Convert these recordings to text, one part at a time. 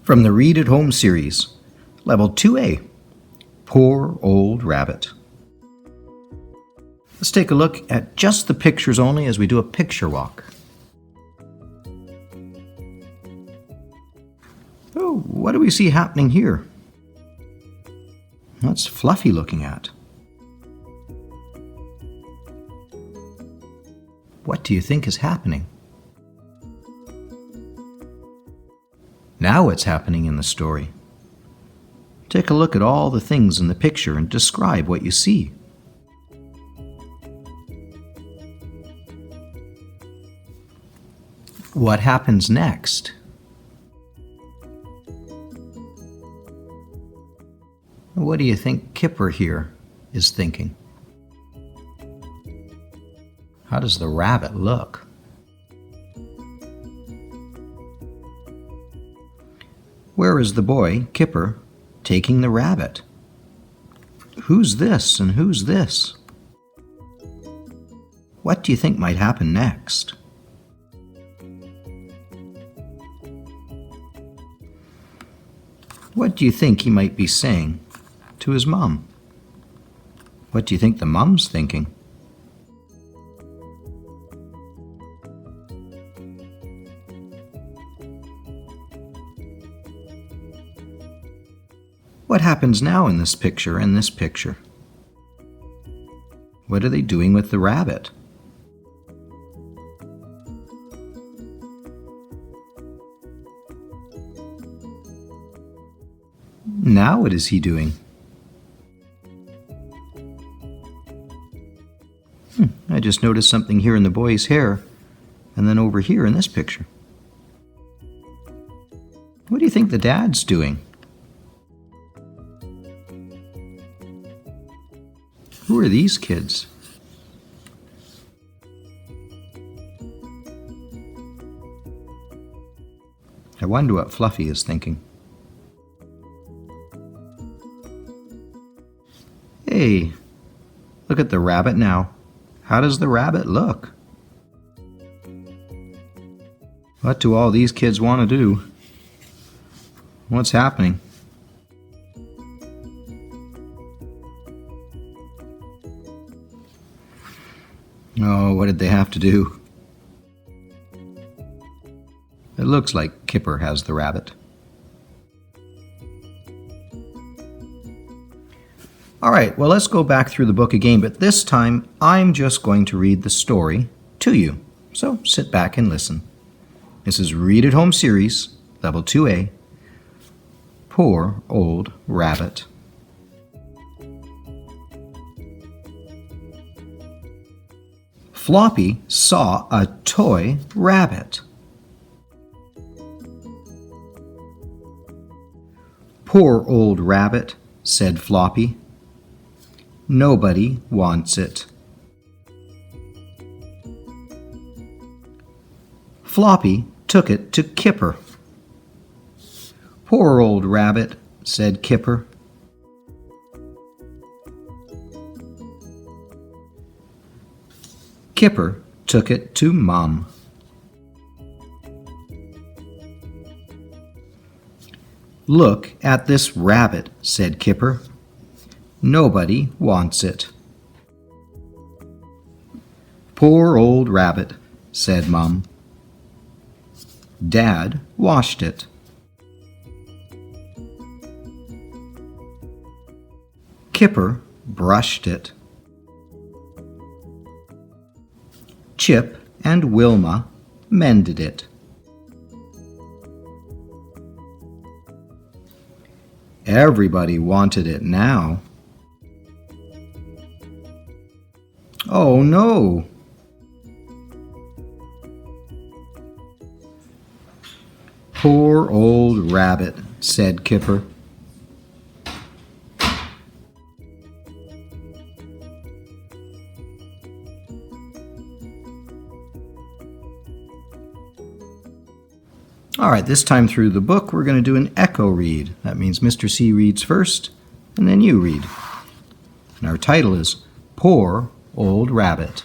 From the Read at Home series, Level 2A, Poor Old Rabbit. Let's take a look at just the pictures only as we do a picture walk. Oh, what do we see happening here? What's Fluffy looking at? What do you think is happening? Now what's happening in the story? Take a look at all the things in the picture and describe what you see. What happens next? What do you think Kipper here is thinking? How does the rabbit look? Where is the boy, Kipper, taking the rabbit? Who's this and who's this? What do you think might happen next? What do you think he might be saying to his mom? What do you think the mom's thinking? What happens now in this picture and this picture? What are they doing with the rabbit? Now what is he doing? I just noticed something here in the boy's hair and then over here in this picture. What do you think the dad's doing? Who are these kids? I wonder what Fluffy is thinking. Hey, look at the rabbit now. How does the rabbit look? What do all these kids want to do? What's happening? Oh, what did they have to do? It looks like Kipper has the rabbit. All right, well, let's go back through the book again, but this time I'm just going to read the story to you. So sit back and listen. This is Read at Home series, Level 2A, Poor Old Rabbit. Floppy saw a toy rabbit. Poor old rabbit, said Floppy. Nobody wants it. Floppy took it to Kipper. Poor old rabbit, said Kipper. Kipper took it to Mom. Look at this rabbit, said Kipper. Nobody wants it. Poor old rabbit, said Mom. Dad washed it. Kipper brushed it. Chip and Wilma mended it. Everybody wanted it now. Oh no! Poor old rabbit, said Kipper. All right, this time through the book, we're going to do an echo read. That means Mr. C reads first, and then you read. And our title is Poor Old Rabbit.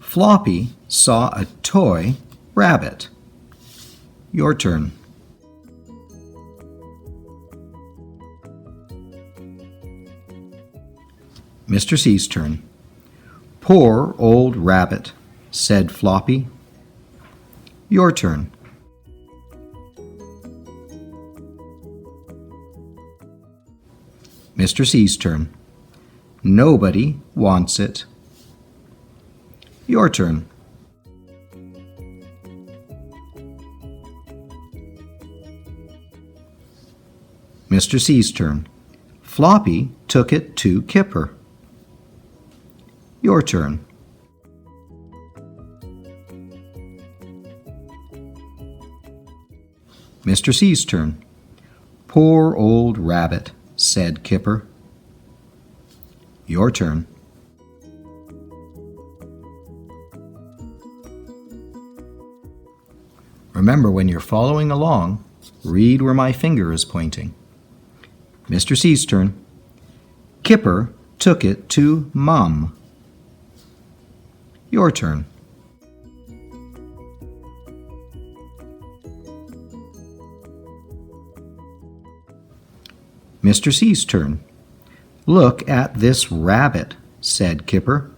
Floppy saw a toy rabbit. Your turn. Mr. C's turn. Poor old rabbit, said Floppy. Your turn. Mr. C's turn. Nobody wants it. Your turn. Mr. C's turn. Floppy took it to Kipper. Your turn. Mr. C's turn. Poor old rabbit, said Kipper. Your turn. Remember, when you're following along, read where my finger is pointing. Mr. C's turn. Kipper took it to Mum. Your turn. Mr. C's turn. Look at this rabbit, said Kipper.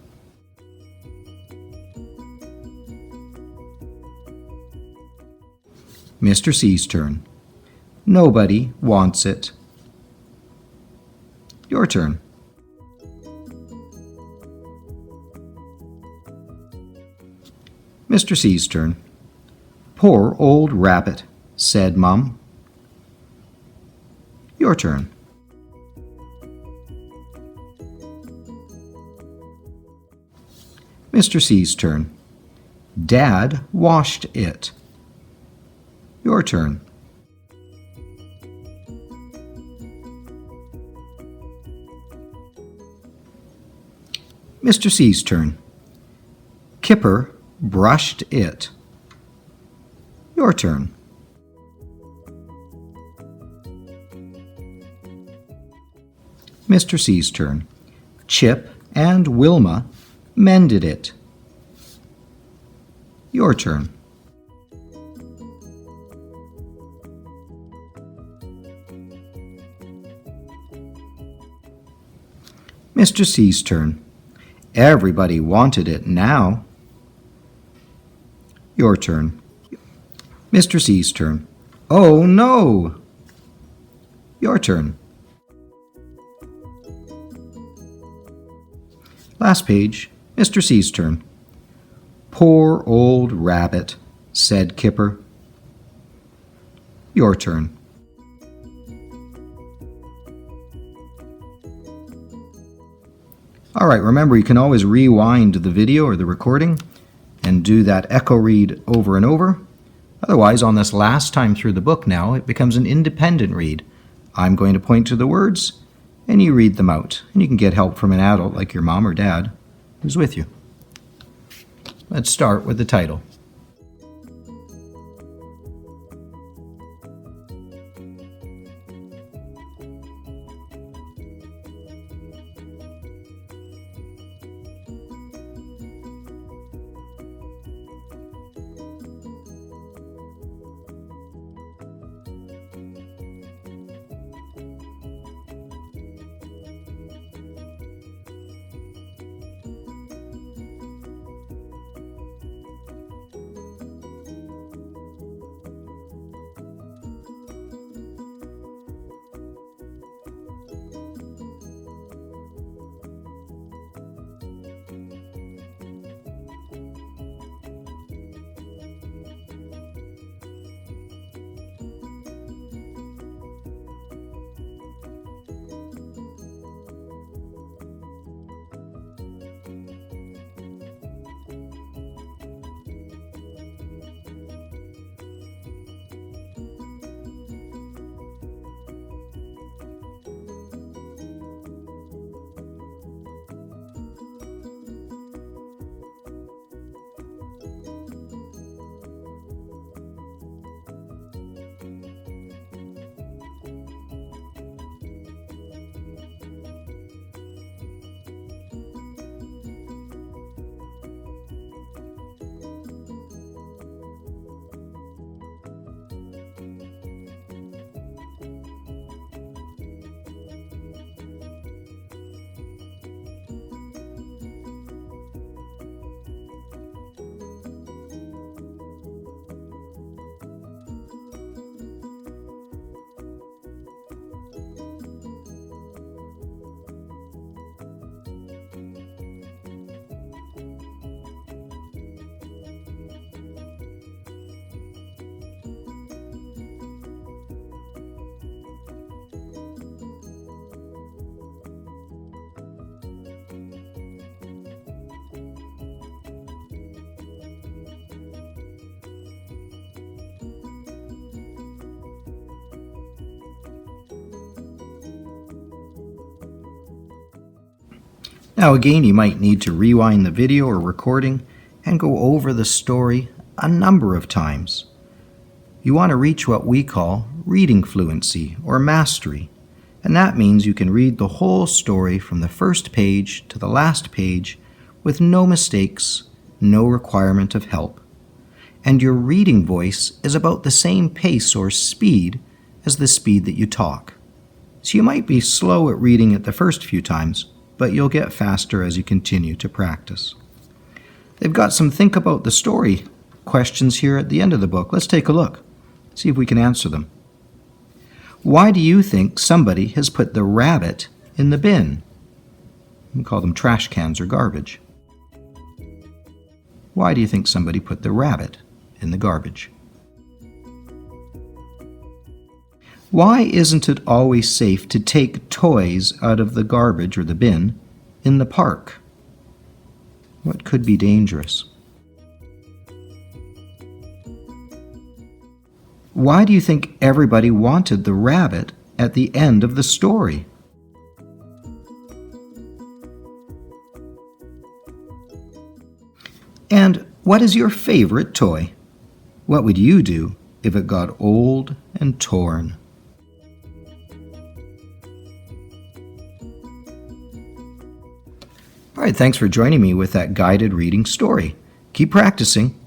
Mr. C's turn. Nobody wants it. Your turn. Mr. C's turn. Poor old rabbit, said Mum. Your turn. Mr. C's turn. Dad washed it. Your turn. Mr. C's turn. Kipper brushed it. Your turn. Mr. C's turn. Chip and Wilma mended it. Your turn. Mr. C's turn. Everybody wanted it now. Your turn. Mr. C's turn. Oh no! Your turn. Last page, Mr. C's turn. Poor old rabbit, said Kipper. Your turn. All right, remember, you can always rewind the video or the recording and do that echo read over and over. Otherwise, on this last time through the book now, it becomes an independent read. I'm going to point to the words, and you read them out. And you can get help from an adult like your mom or dad who's with you. Let's start with the title. Now again, you might need to rewind the video or recording and go over the story a number of times. You want to reach what we call reading fluency or mastery, and that means you can read the whole story from the first page to the last page with no mistakes, no requirement of help. And your reading voice is about the same pace or speed as the speed that you talk. So you might be slow at reading it the first few times, but you'll get faster as you continue to practice. They've got some think about the story questions here at the end of the book. Let's take a look, see if we can answer them. Why do you think somebody has put the rabbit in the bin? We call them trash cans or garbage. Why do you think somebody put the rabbit in the garbage? Why isn't it always safe to take toys out of the garbage or the bin in the park? What could be dangerous? Why do you think everybody wanted the rabbit at the end of the story? And what is your favorite toy? What would you do if it got old and torn? All right, thanks for joining me with that guided reading story. Keep practicing,